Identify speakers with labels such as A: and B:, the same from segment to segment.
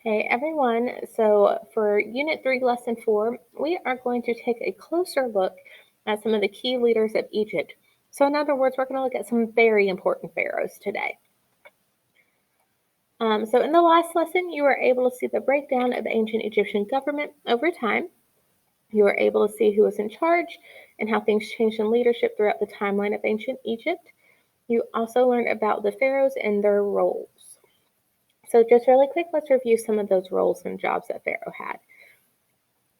A: Hey everyone, so for Unit 3, Lesson 4, we are going to take a closer look at some of the key leaders of Egypt. So in other words, we're going to look at some very important pharaohs today. So in the last lesson, you were able to see the breakdown of the ancient Egyptian government over time. You were able to see who was in charge and how things changed in leadership throughout the timeline of ancient Egypt. You also learned about the pharaohs and their roles. So just really quick, let's review some of those roles and jobs that Pharaoh had.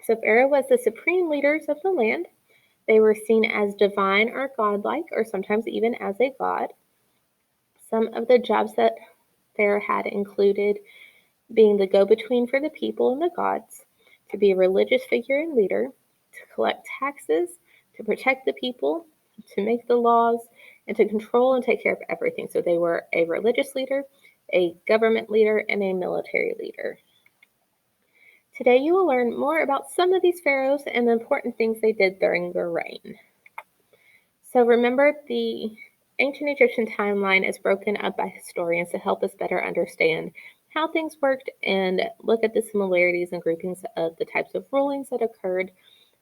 A: So Pharaoh was the supreme leaders of the land. They were seen as divine or godlike, or sometimes even as a god. Some of the jobs that Pharaoh had included being the go-between for the people and the gods, to be a religious figure and leader, to collect taxes, to protect the people, to make the laws, and to control and take care of everything. So they were a religious leader, a government leader, and a military leader. Today you will learn more about some of these pharaohs and the important things they did during their reign. So remember, the ancient Egyptian timeline is broken up by historians to help us better understand how things worked and look at the similarities and groupings of the types of rulings that occurred.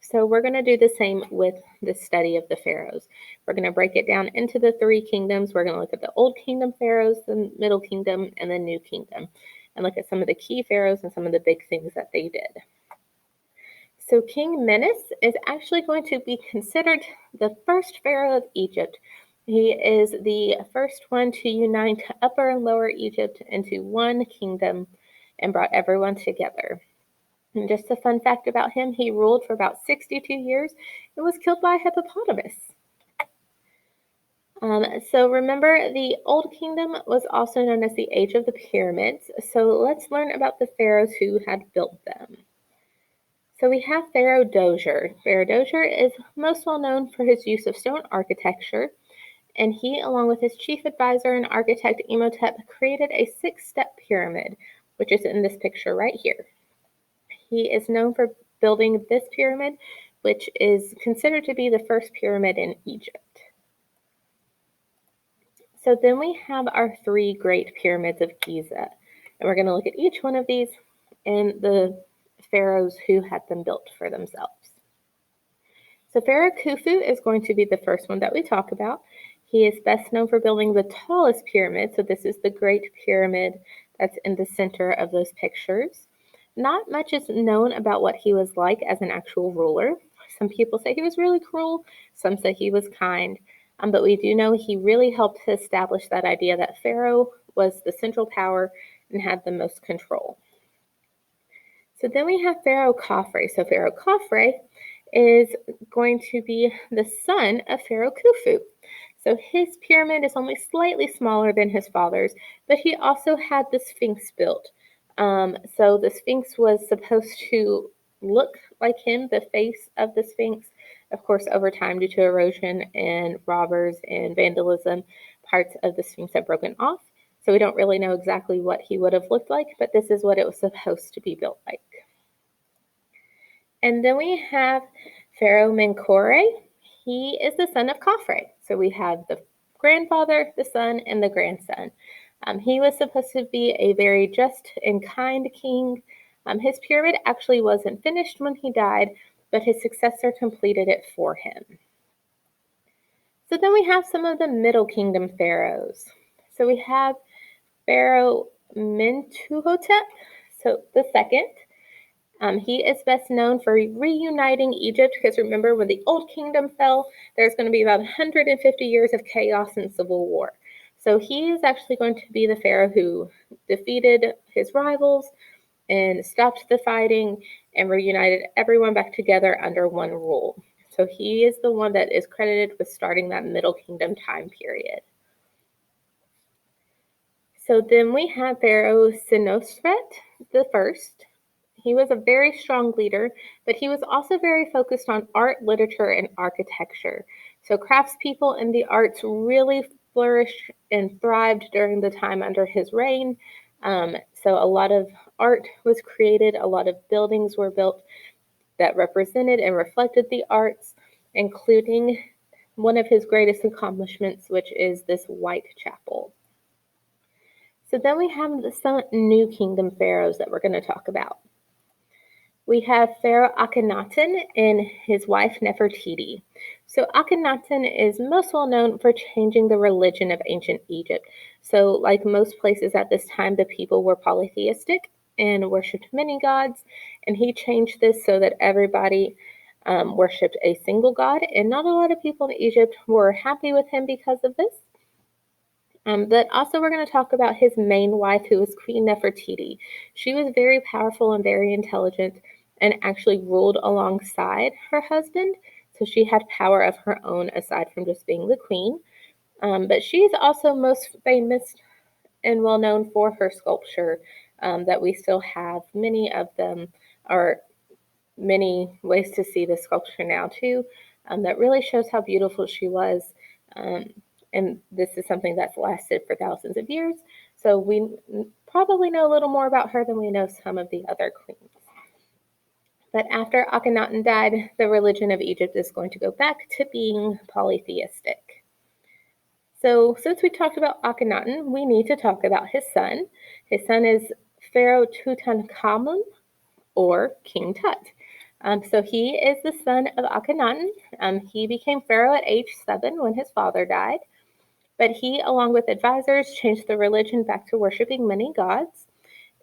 A: So we're going to do the same with the study of the pharaohs. We're going to break it down into the three kingdoms. We're going to look at the Old Kingdom pharaohs, the Middle Kingdom, and the New Kingdom, and look at some of the key pharaohs and some of the big things that they did. So King Menes is actually going to be considered the first pharaoh of Egypt. He is the first one to unite Upper and Lower Egypt into one kingdom and brought everyone together. And just a fun fact about him, he ruled for about 62 years and was killed by a hippopotamus. So remember, the Old Kingdom was also known as the Age of the Pyramids. So let's learn about the pharaohs who had built them. So we have Pharaoh Dozier. Pharaoh Dozier is most well known for his use of stone architecture, and he, along with his chief advisor and architect Imhotep, created a 6-step pyramid, which is in this picture right here. He is known for building this pyramid, which is considered to be the first pyramid in Egypt. So then we have our 3 great pyramids of Giza, and we're going to look at each one of these and the pharaohs who had them built for themselves. So Pharaoh Khufu is going to be the first one that we talk about. He is best known for building the tallest pyramid. So this is the Great Pyramid that's in the center of those pictures. Not much is known about what he was like as an actual ruler. Some people say he was really cruel. Some say he was kind. But we do know he really helped to establish that idea that Pharaoh was the central power and had the most control. So then we have Pharaoh Khafre. So Pharaoh Khafre is going to be the son of Pharaoh Khufu. So his pyramid is only slightly smaller than his father's, but he also had the Sphinx built. So the Sphinx was supposed to look like him, the face of the Sphinx. Of course, over time, due to erosion and robbers and vandalism, parts of the Sphinx have broken off. So we don't really know exactly what he would have looked like, but this is what it was supposed to be built like. And then we have Pharaoh Menkore. He is the son of Khafre. So we have the grandfather, the son, and the grandson. He was supposed to be a very just and kind king. His pyramid actually wasn't finished when he died, but his successor completed it for him. So then we have some of the Middle Kingdom pharaohs. So we have Pharaoh Mentuhotep, so the second. He is best known for reuniting Egypt because remember, when the Old Kingdom fell, there's going to be about 150 years of chaos and civil war. So he is actually going to be the pharaoh who defeated his rivals and stopped the fighting and reunited everyone back together under one rule. So he is the one that is credited with starting that Middle Kingdom time period. So then we have Pharaoh Senusret the first. He was a very strong leader, but he was also very focused on art, literature, and architecture. So craftspeople and the arts really flourished and thrived during the time under his reign. So a lot of art was created, a lot of buildings were built that represented and reflected the arts, including one of his greatest accomplishments, which is this White Chapel. So then we have some New Kingdom pharaohs that we're going to talk about. We have Pharaoh Akhenaten and his wife Nefertiti. So Akhenaten is most well known for changing the religion of ancient Egypt. So like most places at this time, the people were polytheistic and worshipped many gods, and he changed this so that everybody worshipped a single god, and not a lot of people in Egypt were happy with him because of this. But also, we're going to talk about his main wife, who was Queen Nefertiti. She was very powerful and very intelligent and actually ruled alongside her husband. So she had power of her own aside from just being the queen. But she's also most famous and well known for her sculpture that we still have. Many of them are many ways to see the sculpture now, too, that really shows how beautiful she was. Um, and this is something that's lasted for thousands of years. So we probably know a little more about her than we know some of the other queens. But after Akhenaten died, the religion of Egypt is going to go back to being polytheistic. So since we talked about Akhenaten, we need to talk about his son. His son is Pharaoh Tutankhamun, or King Tut. So he is the son of Akhenaten. He became pharaoh at age 7 when his father died. But he, along with advisors, changed the religion back to worshiping many gods.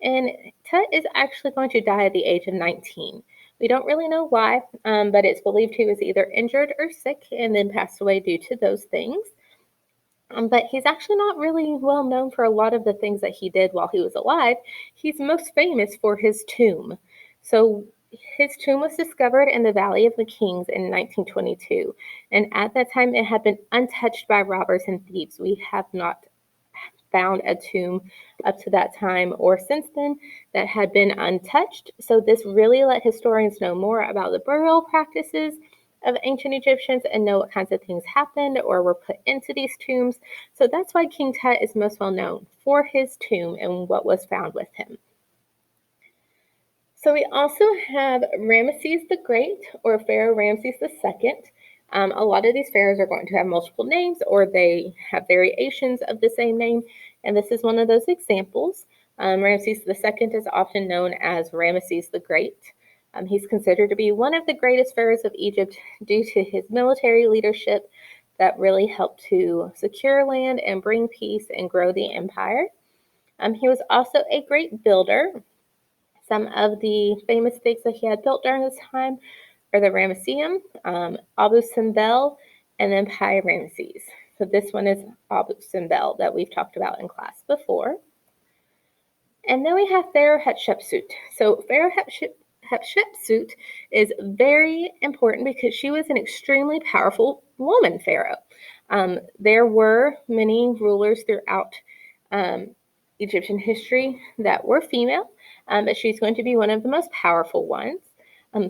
A: And Tut is actually going to die at the age of 19. We don't really know why, but it's believed he was either injured or sick and then passed away due to those things. But he's actually not really well known for a lot of the things that he did while he was alive. He's most famous for his tomb. So his tomb was discovered in the Valley of the Kings in 1922. And at that time, it had been untouched by robbers and thieves. We have not found a tomb up to that time or since then that had been untouched. So this really let historians know more about the burial practices of ancient Egyptians and know what kinds of things happened or were put into these tombs. So that's why King Tut is most well known for his tomb and what was found with him. So we also have Ramesses the Great, or Pharaoh Ramses II. A lot of these pharaohs are going to have multiple names or they have variations of the same name, and this is one of those examples. Ramses II is often known as Ramesses the Great. He's considered to be one of the greatest pharaohs of Egypt due to his military leadership that really helped to secure land and bring peace and grow the empire. He was also a great builder. Some of the famous things that he had built during this time are the Ramesseum, Abu Simbel, and then Pi Ramesses. So this one is Abu Simbel that we've talked about in class before. And then we have Pharaoh Hatshepsut. So Pharaoh Hatshepsut is very important because she was an extremely powerful woman pharaoh. There were many rulers throughout Egyptian history that were female, but she's going to be one of the most powerful ones.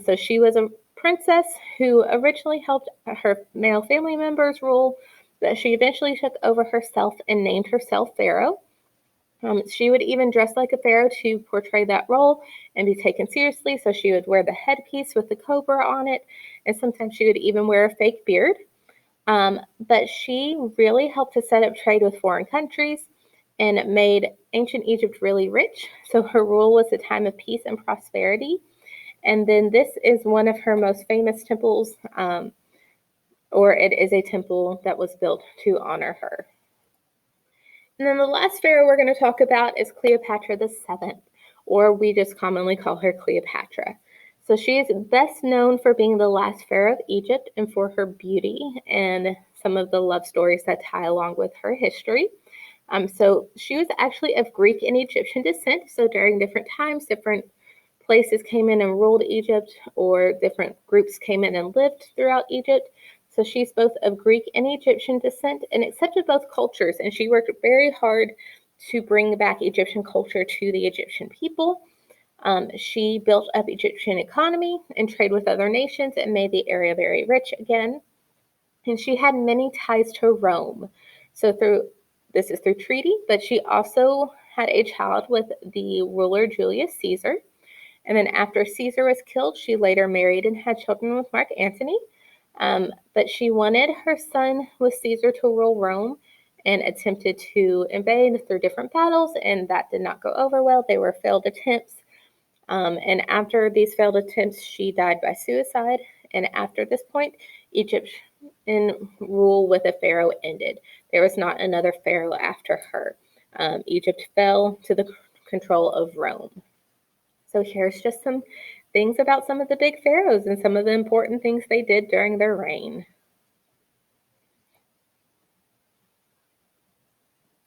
A: So she was a princess who originally helped her male family members rule, but she eventually took over herself and named herself Pharaoh. She would even dress like a pharaoh to portray that role and be taken seriously. So she would wear the headpiece with the cobra on it, and sometimes she would even wear a fake beard. But she really helped to set up trade with foreign countries and made ancient Egypt really rich. So her rule was a time of peace and prosperity. And then this is one of her most famous temples, or it is a temple that was built to honor her. And then the last pharaoh we're going to talk about is Cleopatra VII, or we just commonly call her Cleopatra. So she is best known for being the last pharaoh of Egypt and for her beauty and some of the love stories that tie along with her history. So she was actually of Greek and Egyptian descent. So during different times, different places came in and ruled Egypt, or different groups came in and lived throughout Egypt. So she's both of Greek and Egyptian descent and accepted both cultures. And she worked very hard to bring back Egyptian culture to the Egyptian people. She built up Egyptian economy and trade with other nations and made the area very rich again. And she had many ties to Rome. So this is through treaty, but she also had a child with the ruler Julius Caesar. And then after Caesar was killed, she later married and had children with Mark Antony. But she wanted her son with Caesar to rule Rome, and attempted to invade through different battles, and that did not go over well. They were failed attempts. And after these failed attempts, she died by suicide. And after this point, Egyptian rule with a pharaoh ended. There was not another pharaoh after her. Egypt fell to the control of Rome. So here's just some things about some of the big pharaohs and some of the important things they did during their reign.